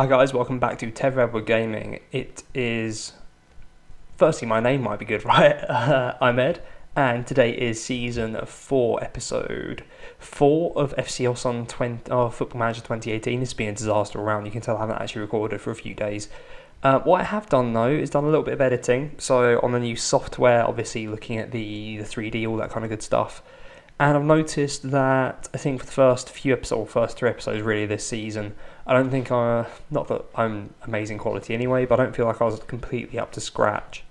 Hi guys, welcome back to TedRedwood Gaming. It is... Firstly, my name might be good, right? I'm Ed, and today is Season 4, Episode 4 of FCS on Football Manager 2018. It's been a disaster all round. You can tell I haven't actually recorded for a few days. What I have done, though, is done a little bit of editing. So on the new software, obviously looking at the 3D, all that kind of good stuff. And I've noticed that, I think for the first 3 episodes really this season, I don't think not that I'm amazing quality anyway, but I don't feel like I was completely up to scratch.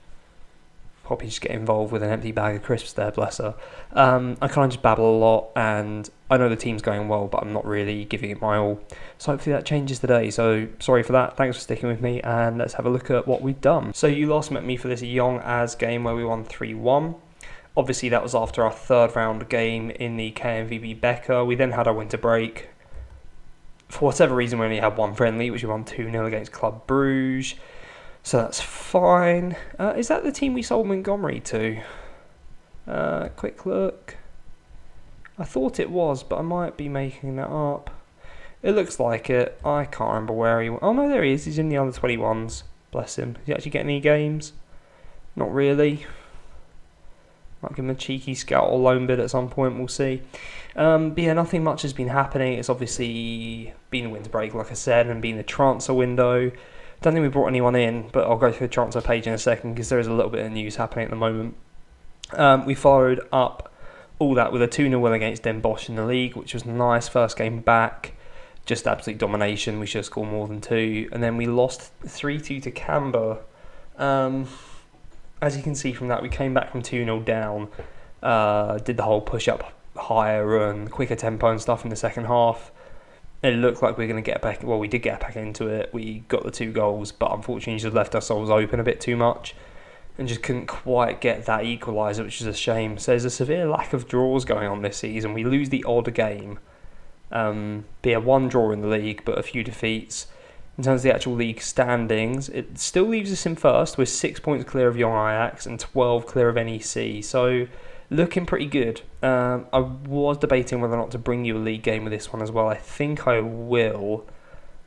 Probably just get involved with an empty bag of crisps there, bless her. I kind of just babble a lot, and I know the team's going well, but I'm not really giving it my all. So hopefully that changes today, so sorry for that. Thanks for sticking with me, and let's have a look at what we've done. So you last met me for this Young As game where we won 3-1. Obviously that was after our third round game in the KMVB Becker. We then had our winter break. For whatever reason we only had one friendly, which we won 2-0 against Club Bruges. So that's fine. Is that the team we sold Montgomery to? Quick look. I thought it was, but I might be making that up. It looks like it. I can't remember where he... Oh no, there he is. He's in the under 21s. Bless him. Did he actually get any games? Not really. Might give him a cheeky scout or loan bid at some point, we'll see. But yeah, nothing much has been happening. It's obviously been a winter break, like I said, and been the transfer window. Don't think we brought anyone in, but I'll go through the transfer page in a second because there is a little bit of news happening at the moment. We followed up all that with a 2-0 win against Den Bosch in the league, which was nice. First game back, just absolute domination. We should have scored more than 2. And then we lost 3-2 to Canberra. As you can see from that, we came back from 2-0 down, did the whole push-up higher and quicker tempo and stuff in the second half. It looked like we were going to get back, well, we did get back into it. We got the 2 goals, but unfortunately just left ourselves open a bit too much and just couldn't quite get that equaliser, which is a shame. So there's a severe lack of draws going on this season. We lose the odd game. Be a 1 draw in the league, but a few defeats. In terms of the actual league standings, it still leaves us in first with 6 points clear of Young Ajax and 12 clear of NEC. So looking pretty good. I was debating whether or not to bring you a league game with this one as well. I think I will,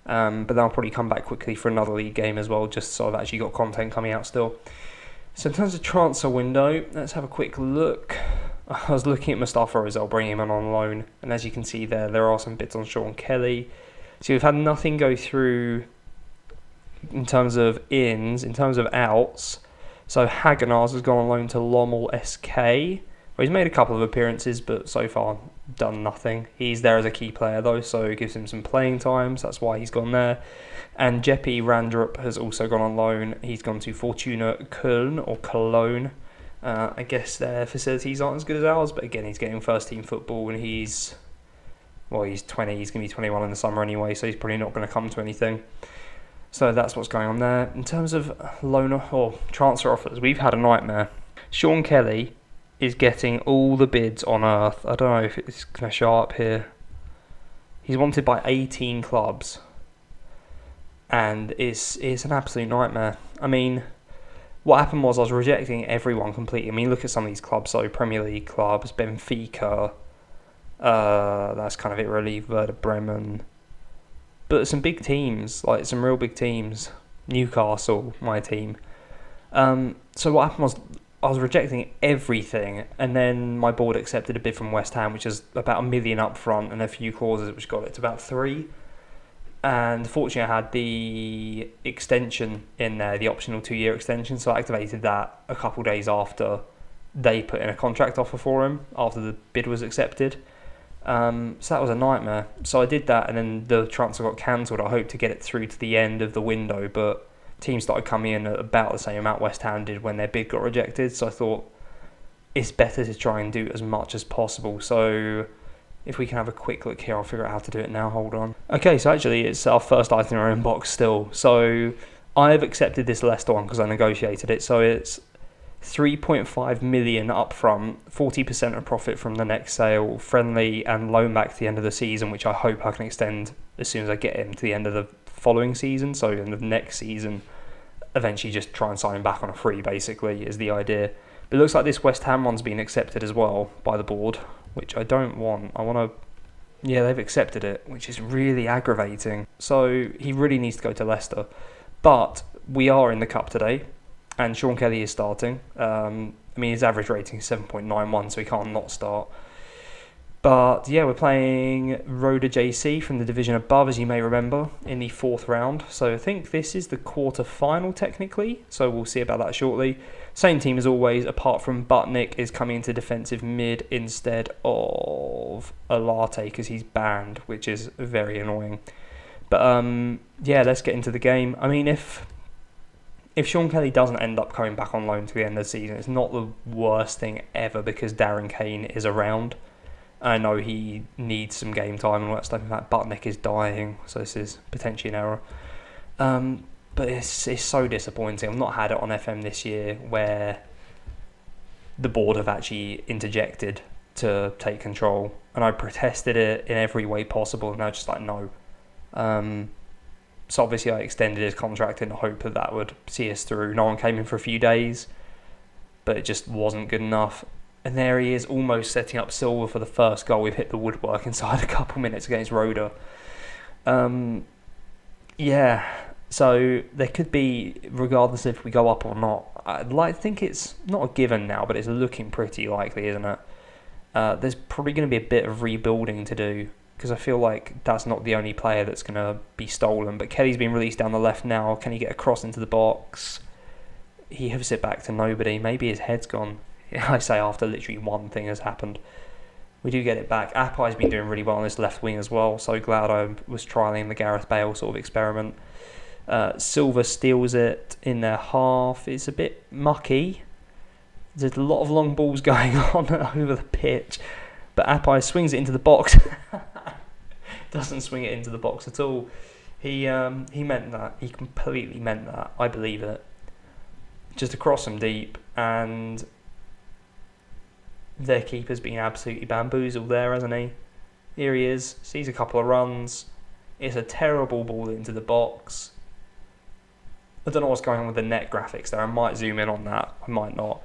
but then I'll probably come back quickly for another league game as well, just so I've actually got content coming out still. So in terms of transfer window, let's have a quick look. I was looking at Mustafa Rizal, bringing him on loan, and as you can see there are some bits on Sean Kelly. So we've had nothing go through in terms of ins, in terms of outs. So Hagenars has gone on loan to Lommel SK. Well, he's made a couple of appearances, but so far done nothing. He's there as a key player though, so it gives him some playing time, so that's why he's gone there. And Jeppe Randrup has also gone on loan. He's gone to Fortuna Köln, or Cologne. I guess their facilities aren't as good as ours, but again, he's getting first team football and he's 20, he's going to be 21 in the summer anyway, so he's probably not going to come to anything. So that's what's going on there. In terms of loan or transfer offers, we've had a nightmare. Sean Kelly is getting all the bids on earth. I don't know if it's going to show up here. He's wanted by 18 clubs, and it's an absolute nightmare. I mean, what happened was I was rejecting everyone completely. I mean, look at some of these clubs, so Premier League clubs, Benfica, that's kind of it really, Werder Bremen. But some big teams, like some real big teams. Newcastle, my team. So what happened was I was rejecting everything, and then my board accepted a bid from West Ham, which is about $1 million up front and a few clauses which got it to about 3. And fortunately I had the extension in there, the optional 2-year extension, so I activated that a couple of days after they put in a contract offer for him, after the bid was accepted. So that was a nightmare. So I did that, and then the transfer got cancelled. I hoped to get it through to the end of the window, but teams started coming in at about the same amount West Ham did when their bid got rejected. So I thought it's better to try and do as much as possible. So if we can have a quick look here, I'll figure out how to do it now. Hold on. Okay, so actually it's our first item in our inbox still. So I've accepted this Leicester one because I negotiated it. So it's 3.5 million up front, 40% of profit from the next sale, friendly and loan back to the end of the season, which I hope I can extend as soon as I get him to the end of the following season. So in the next season, eventually just try and sign him back on a free, basically, is the idea. But it looks like this West Ham one's been accepted as well by the board, which I don't want. I want to Yeah, they've accepted it, which is really aggravating. So he really needs to go to Leicester. But we are in the Cup today, and Sean Kelly is starting. I mean, his average rating is 7.91, so he can't not start. But yeah, we're playing Roda JC from the division above, as you may remember, in the 4th round. So I think this is the quarter-final, technically. So we'll see about that shortly. Same team as always, apart from Butnick is coming into defensive mid instead of Alate, because he's banned, which is very annoying. But yeah, let's get into the game. I mean, if Sean Kelly doesn't end up coming back on loan to the end of the season, it's not the worst thing ever, because Darren Kane is around. I know he needs some game time and all that stuff. In fact, Butnick is dying, so this is potentially an error. But it's so disappointing. I've not had it on FM this year where the board have actually interjected to take control, and I protested it in every way possible, and they're just like, no. So obviously I extended his contract in the hope that would see us through. No one came in for a few days, but it just wasn't good enough. And there he is, almost setting up Silva for the first goal. We've hit the woodwork inside a couple minutes against Roda. Yeah, so there could be, regardless if we go up or not, I'd like to think it's not a given now, but it's looking pretty likely, isn't it? There's probably going to be a bit of rebuilding to do, because I feel like that's not the only player that's going to be stolen. But Kelly's been released down the left now. Can he get a cross into the box? He gives it back to nobody. Maybe his head's gone. I say after literally one thing has happened. We do get it back. Apai's been doing really well on this left wing as well. So glad I was trialling the Gareth Bale sort of experiment. Silva steals it in their half. It's a bit mucky. There's a lot of long balls going on over the pitch. But Apai swings it into the box. Doesn't swing it into the box at all. He meant that. He completely meant that. I believe it. Just across them deep, and their keeper's been absolutely bamboozled there, hasn't he? Here he is, sees a couple of runs. It's a terrible ball into the box. I don't know what's going on with the net graphics there. I might zoom in on that, I might not.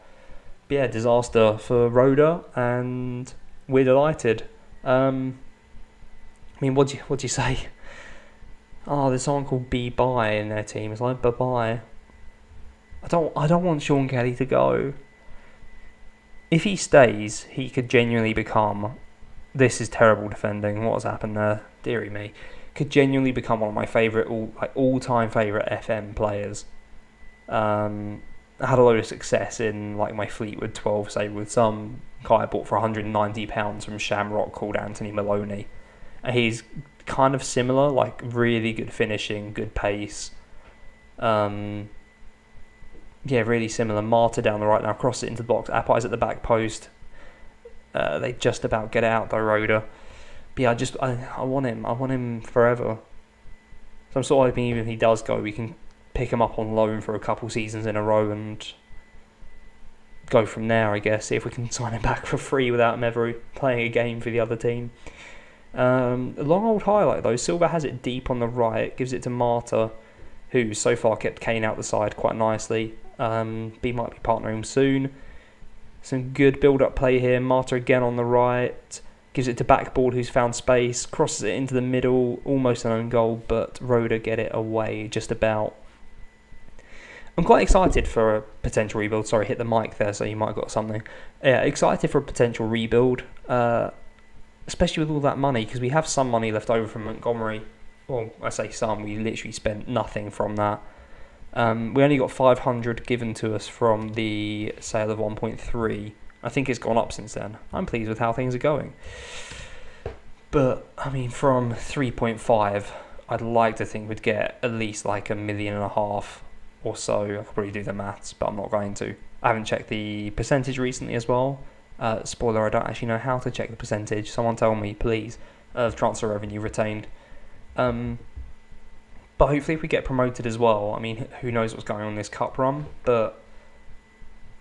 But yeah, disaster for Roda, and we're delighted. I mean, what do you say? Oh, there's someone called B-Bye in their team. It's like bye-bye. I don't want Sean Kelly to go. If he stays, he could genuinely become... This is terrible defending. What has happened there? Deary me. Could genuinely become one of my favourite, all-time favourite FM players. I had a load of success in like my Fleetwood 12 save with some guy I bought for £190 from Shamrock called Anthony Maloney. And he's kind of similar, like really good finishing, good pace. Yeah, really similar. Marta down the right now, cross it into the box. Apai's at the back post. They just about get out though, Roda. But yeah, I want him. I want him forever. So I'm sort of hoping even if he does go, we can pick him up on loan for a couple seasons in a row and go from there, I guess. See if we can sign him back for free without him ever playing a game for the other team. A long old highlight though. Silva has it deep on the right, gives it to Marta, who so far kept Kane out the side quite nicely. B might be partnering soon. Some good build-up play here. Marta again on the right. Gives it to Backboard, who's found space. Crosses it into the middle. Almost an own goal, but Roda get it away just about. I'm quite excited for a potential rebuild. Sorry, hit the mic there, so you might have got something. Yeah, excited for a potential rebuild. Especially with all that money, because we have some money left over from Montgomery. Well, I say some. We literally spent nothing from that. We only got 500 given to us from the sale of 1.3. I think it's gone up since then. I'm pleased with how things are going. But, I mean, from 3.5, I'd like to think we'd get at least like $1.5 million or so. I could probably do the maths, but I'm not going to. I haven't checked the percentage recently as well. Spoiler, I don't actually know how to check the percentage. Someone tell me, please, of transfer revenue retained. But hopefully if we get promoted as well, I mean, who knows what's going on in this cup run, but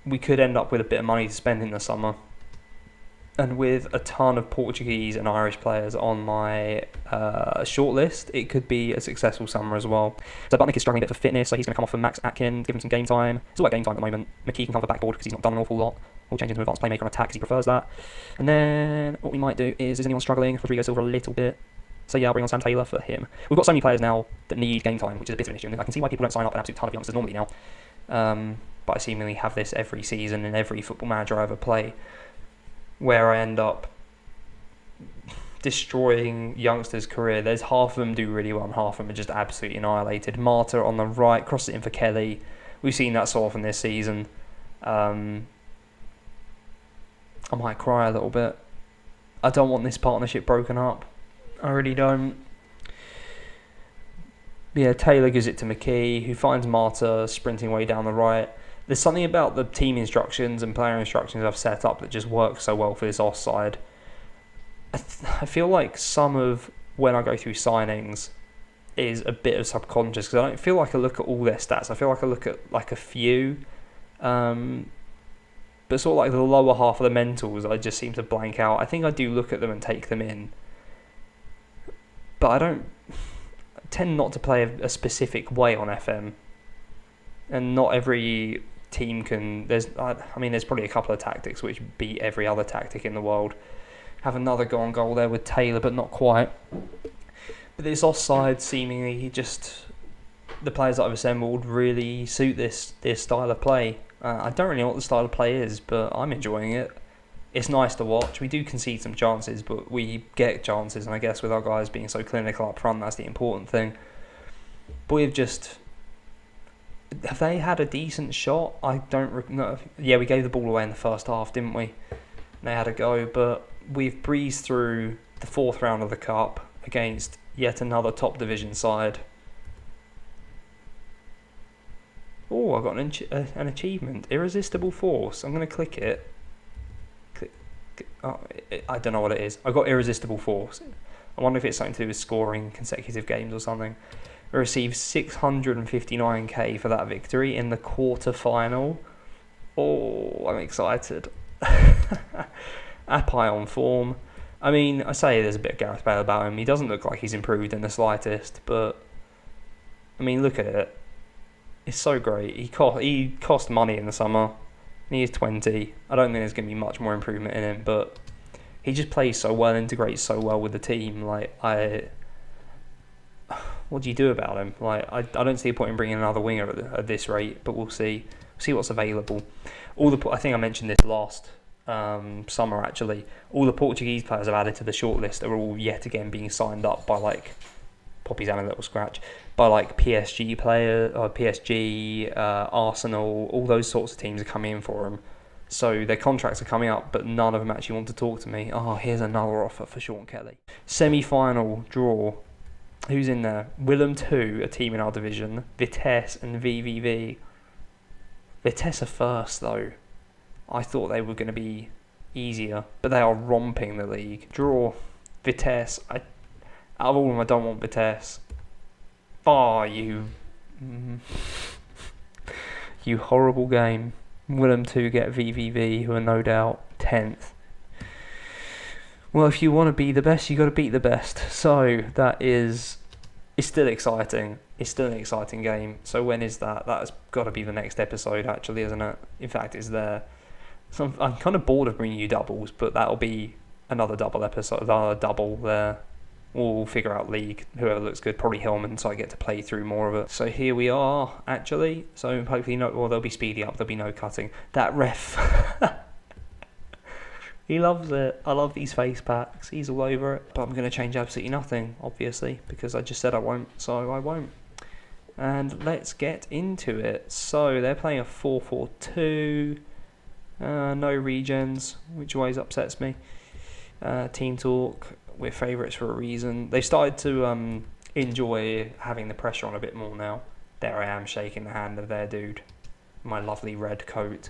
we could end up with a bit of money to spend in the summer. And with a ton of Portuguese and Irish players on my shortlist, it could be a successful summer as well. So Butnick is struggling a bit for fitness, so he's going to come off for Max Atkin, give him some game time. It's all about game time at the moment. McKee can come for Backboard because he's not done an awful lot. We'll change into advanced playmaker on attack because he prefers that. And then what we might do is anyone struggling? Rodrigo Silva a little bit. So yeah, I'll bring on Sam Taylor for him. We've got so many players now that need game time, which is a bit of an issue. And I can see why people don't sign up an absolute ton of youngsters normally now. But I seemingly have this every season in every Football Manager I ever play, where I end up destroying youngsters' career. There's half of them do really well and half of them are just absolutely annihilated. Marta on the right, cross it in for Kelly. We've seen that so often this season. I might cry a little bit. I don't want this partnership broken up. I really don't. Yeah, Taylor gives it to McKee, who finds Marta sprinting way down the right. There's something about the team instructions and player instructions I've set up that just works so well for this offside. I feel like some of when I go through signings is a bit of subconscious, because I don't feel like I look at all their stats. I feel like I look at like a few. But sort of like the lower half of the mentals, I just seem to blank out. I think I do look at them and take them in. But I don't tend not to play a specific way on FM. And not every team can... There's probably a couple of tactics which beat every other tactic in the world. Have another goal there with Taylor, but not quite. But this offside, seemingly, just... The players that I've assembled really suit this style of play. I don't really know what the style of play is, but I'm enjoying it. It's nice to watch. We do concede some chances, but we get chances, and I guess with our guys being so clinical up front, that's the important thing. But we've just... Have they had a decent shot? I don't know. Yeah, we gave the ball away in the first half, didn't we? They had a go, but we've breezed through the fourth round of the Cup against yet another top division side. Oh, I got an achievement. Irresistible Force. I'm going to click it. I don't know what it is. I got Irresistible Force. I wonder if it's something to do with scoring consecutive games or something. I received 659k for that victory in the quarter-final. Oh, I'm excited. Apai on form. I mean, I say there's a bit of Gareth Bale about him. He doesn't look like he's improved in the slightest, but... I mean, look at it. It's so great. He cost money in the summer. He is 20. I don't think there's going to be much more improvement in him, but he just plays so well, integrates so well with the team. What do you do about him? I don't see a point in bringing another winger at this rate, but we'll see. See what's available. I think I mentioned this last summer actually. All the Portuguese players I've added to the shortlist are all yet again being signed up by Poppy's having a little scratch, by PSG player or PSG, Arsenal, all those sorts of teams are coming in for him. So their contracts are coming up, but none of them actually want to talk to me. Oh, here's another offer for Sean Kelly. Semi-final draw. Who's in there? Willem 2, a team in our division. Vitesse and VVV. Vitesse are first though. I thought they were going to be easier, but they are romping the league. Draw. Vitesse. Out of all of them, I don't want Vitesse. You horrible game. Willem 2 get VVV, who are no doubt 10th. Well, if you want to be the best, you got to beat the best. So it's still exciting. It's still an exciting game. So when is that? That's got to be the next episode, actually, isn't it? In fact, it's there. So I'm kind of bored of bringing you doubles, but that'll be another double episode. Another double there. We'll figure out league, whoever looks good, probably Hillman, so I get to play through more of it. So here we are, actually. So hopefully there'll be speedy up, there'll be no cutting. That ref, he loves it. I love these face packs, he's all over it. But I'm going to change absolutely nothing, obviously, because I just said I won't, so I won't. And let's get into it. So they're playing a 4-4-2, no regens, which always upsets me. Team talk. We're favourites for a reason. They started to enjoy having the pressure on a bit more now. There I am shaking the hand of their dude. My lovely red coat.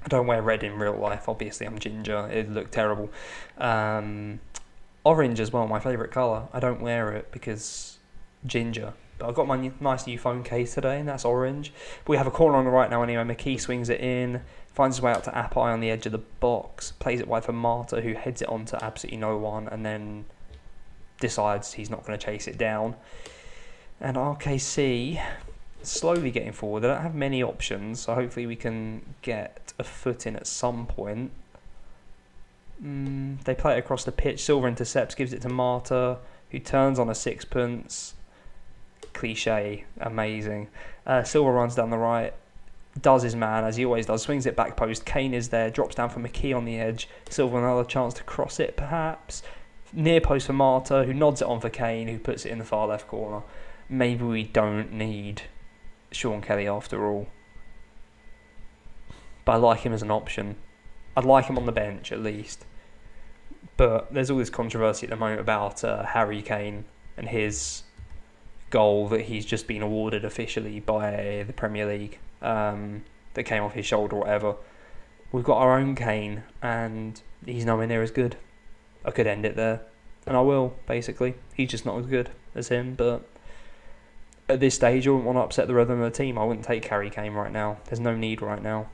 I don't wear red in real life, obviously I'm ginger. It'd look terrible. Orange as well, my favourite colour. I don't wear it because ginger. But I've got my nice new phone case today and that's orange. But we have a corner on the right now anyway. McKee swings it in. Finds his way out to Apai on the edge of the box. Plays it wide for Marta, who heads it on to absolutely no one. And then decides he's not going to chase it down. And RKC slowly getting forward. They don't have many options, so hopefully we can get a foot in at some point. They play it across the pitch. Silva intercepts, gives it to Marta, who turns on a sixpence. Cliche, amazing. Silva runs down the right, does his man as he always does, swings it back post. Kane is there, drops down for McKee on the edge. Silva another chance to cross it, perhaps. Near post for Marta, who nods it on for Kane, who puts it in the far left corner. Maybe we don't need Sean Kelly after all, but I like him as an option. I'd like him on the bench at least. But there's all this controversy at the moment about Harry Kane and his goal that he's just been awarded officially by the Premier League, that came off his shoulder or whatever. We've got our own Kane and he's nowhere near as good. I could end it there, and I will, basically. He's just not as good as him, but at this stage I wouldn't want to upset the rhythm of the team. I wouldn't take Harry Kane right now. There's no need right now.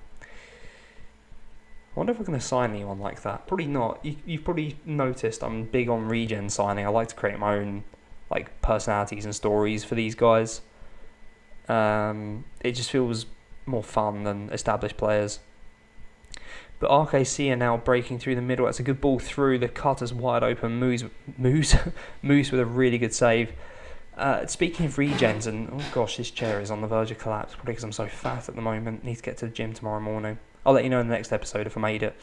I wonder if we're going to sign anyone like that. Probably not. You've probably noticed I'm big on regen signing. I like to create my own personalities and stories for these guys. It just feels more fun than established players. But RKC are now breaking through the middle. It's a good ball through. The cutter's wide open. Moose with a really good save. Speaking of regens, and oh gosh, this chair is on the verge of collapse, probably because I'm so fat at the moment. Need to get to the gym tomorrow morning. I'll let you know in the next episode if I made it.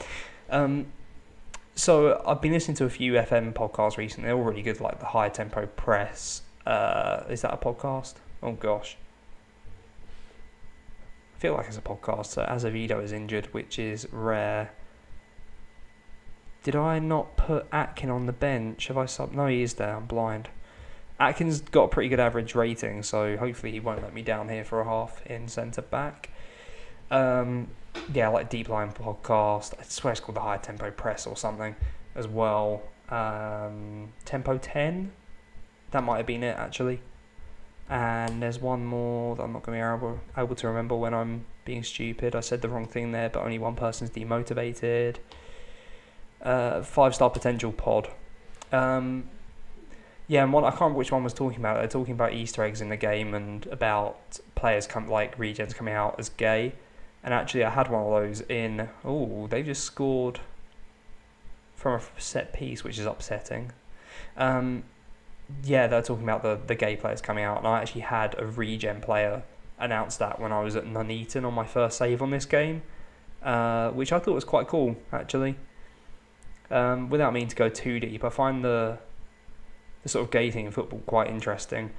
So I've been listening to a few FM podcasts recently. They're all really good, like the High Tempo Press. Is that a podcast? Oh gosh. I feel like it's a podcast. So Azevedo is injured, which is rare. Did I not put Atkin on the bench? Have I subbed? No, he is there. I'm blind. Atkin's got a pretty good average rating, so hopefully he won't let me down here for a half in centre back. Yeah, like Deep Line podcast. I swear it's called the High Tempo Press or something as well. Tempo 10. That might have been it actually. And there's one more that I'm not going to be able to remember when I'm being stupid. I said the wrong thing there, but only one person's demotivated. 5-star potential pod. Yeah, and I can't remember which one was talking about. They're talking about Easter eggs in the game and about players regens coming out as gay. And actually, I had one of those in. Oh, they just scored from a set piece, which is upsetting. Yeah, they're talking about the gay players coming out, and I actually had a regen player announce that when I was at Nuneaton on my first save on this game, which I thought was quite cool, actually. Without meaning to go too deep, I find the sort of gay thing in football quite interesting.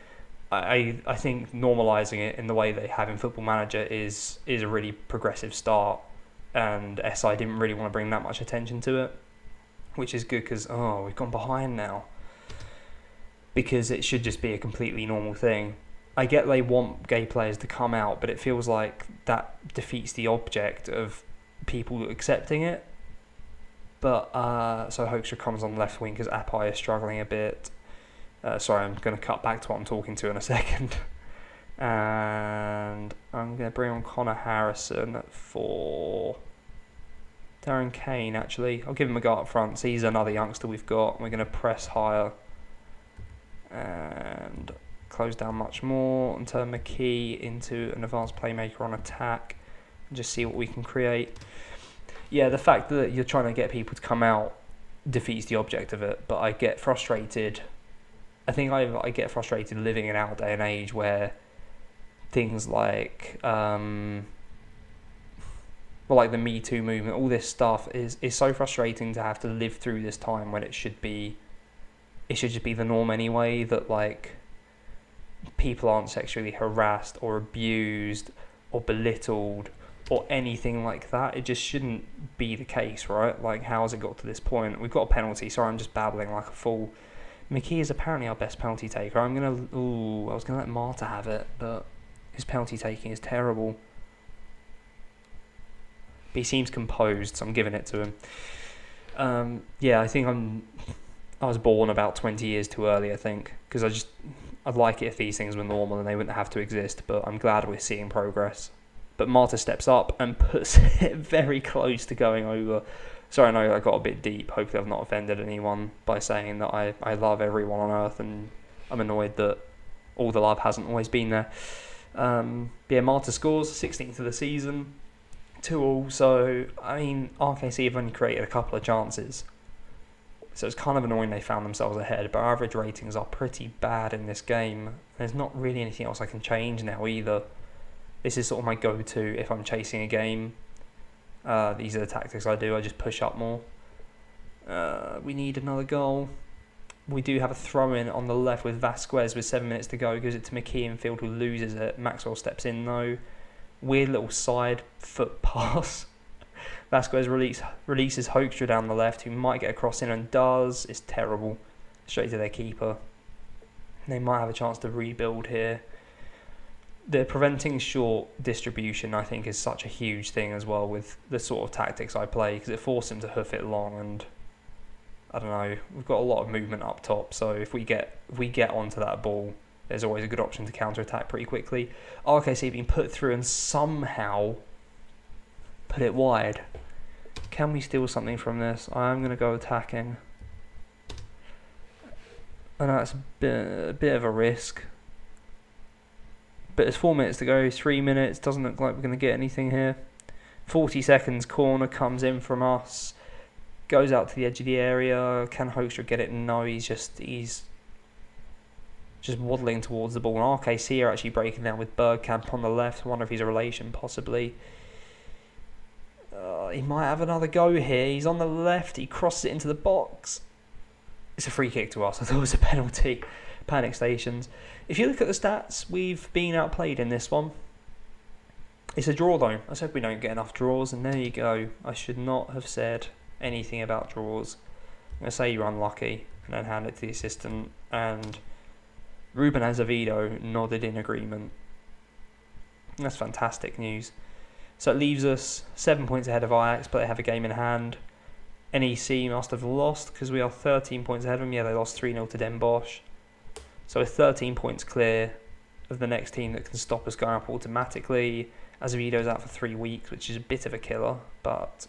I think normalising it in the way they have in Football Manager is a really progressive start, and SI didn't really want to bring that much attention to it, which is good because, we've gone behind now. Because it should just be a completely normal thing. I get they want gay players to come out, but it feels like that defeats the object of people accepting it. But, so Hoekstra comes on left wing because Apai is struggling a bit. Sorry, I'm going to cut back to what I'm talking to in a second. And I'm going to bring on Connor Harrison for Darren Kane, actually. I'll give him a go up front. So he's another youngster we've got. We're going to press higher and close down much more and turn McKee into an advanced playmaker on attack and just see what we can create. Yeah, the fact that you're trying to get people to come out defeats the object of it, but I get frustrated. I think I get frustrated living in our day and age where things like like the Me Too movement, all this stuff is so frustrating to have to live through this time when it should just be the norm anyway, that like people aren't sexually harassed or abused or belittled or anything like that. It just shouldn't be the case, right? Like, how has it got to this point? We've got a penalty. Sorry, I'm just babbling like a fool. McKee is apparently our best penalty taker. I was gonna let Marta have it, but his penalty taking is terrible. But he seems composed, so I'm giving it to him. Yeah, I think I was born about 20 years too early, I think, because I'd like it if these things were normal and they wouldn't have to exist, but I'm glad we're seeing progress. But Marta steps up and puts it very close to going over. Sorry, I know I got a bit deep. Hopefully I've not offended anyone by saying that I love everyone on earth, and I'm annoyed that all the love hasn't always been there. Yeah, Marta scores, 16th of the season, 2-2. So, I mean, RKC have only created a couple of chances. So it's kind of annoying they found themselves ahead, but our average ratings are pretty bad in this game. There's not really anything else I can change now either. This is sort of my go-to if I'm chasing a game. These are the tactics I do. I just push up more. We need another goal. We do have a throw-in on the left with Vasquez with 7 minutes to go. Gives it to McKee in field, who loses it. Maxwell steps in though. Weird little side foot pass. Vasquez releases Hoekstra down the left, who might get a cross in and does. It's terrible. Straight to their keeper. They might have a chance to rebuild here. The preventing short distribution, I think, is such a huge thing as well with the sort of tactics I play, because it forces him to hoof it long, and I don't know, we've got a lot of movement up top, so if we get onto that ball, there's always a good option to counter-attack pretty quickly. RKC being put through and somehow put it wide. Can we steal something from this? I am going to go attacking. I know it's a bit of a risk. But there's 4 minutes to go, 3 minutes, doesn't look like we're going to get anything here. 40 seconds, corner comes in from us. Goes out to the edge of the area. Can Hoekstra get it? No, he's just waddling towards the ball. And RKC are actually breaking down with Bergkamp on the left. I wonder if he's a relation, possibly. He might have another go here. He's on the left. He crosses it into the box. It's a free kick to us. I thought it was a penalty. Panic stations. If you look at the stats, we've been outplayed in this one. It's a draw though. I said we don't get enough draws, and there you go. I should not have said anything about draws. I'm going to say you're unlucky, and then hand it to the assistant. And Ruben Azevedo nodded in agreement. That's fantastic news. So it leaves us 7 points ahead of Ajax, but they have a game in hand. NEC must have lost because we are 13 points ahead of them. Yeah, they lost 3-0 to Den Bosch. So we're 13 points clear of the next team that can stop us going up automatically. Azevedo's out for 3 weeks, which is a bit of a killer, but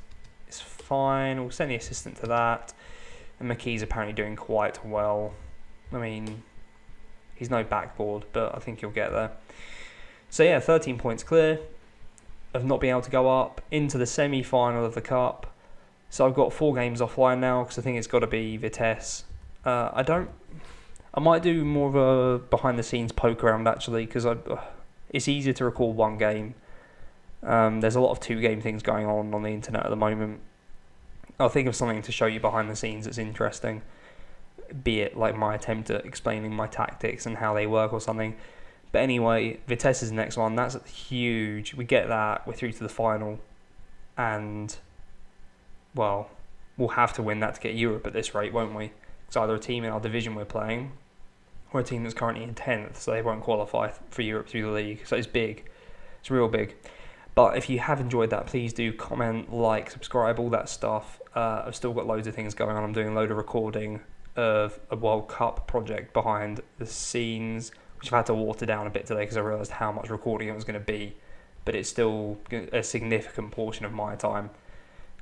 it's fine. We'll send the assistant to that. And McKee's apparently doing quite well. I mean, he's no backboard, but I think he'll get there. So yeah, 13 points clear of not being able to go up into the semi-final of the Cup. So I've got 4 games offline now because I think it's got to be Vitesse. I might do more of a behind-the-scenes poke around actually, because it's easier to record one game. There's a lot of 2-game things going on the internet at the moment. I'll think of something to show you behind the scenes that's interesting, be it like my attempt at explaining my tactics and how they work or something. But anyway, Vitesse is the next one. That's huge. We get that. We're through to the final. And, well, we'll have to win that to get Europe at this rate, won't we? It's either a team in our division we're playing or a team that's currently in 10th, so they won't qualify for Europe through the league. So it's big. It's real big. But if you have enjoyed that, please do comment, like, subscribe, all that stuff. I've still got loads of things going on. I'm doing a load of recording of a World Cup project behind the scenes, which I've had to water down a bit today because I realised how much recording it was going to be. But it's still a significant portion of my time.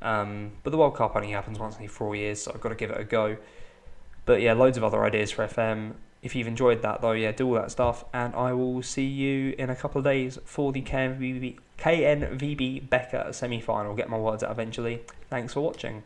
But the World Cup only happens once every 4 years, so I've got to give it a go. But yeah, loads of other ideas for FM. If you've enjoyed that though, yeah, do all that stuff. And I will see you in a couple of days for the KNVB Becker semi-final. Get my words out eventually. Thanks for watching.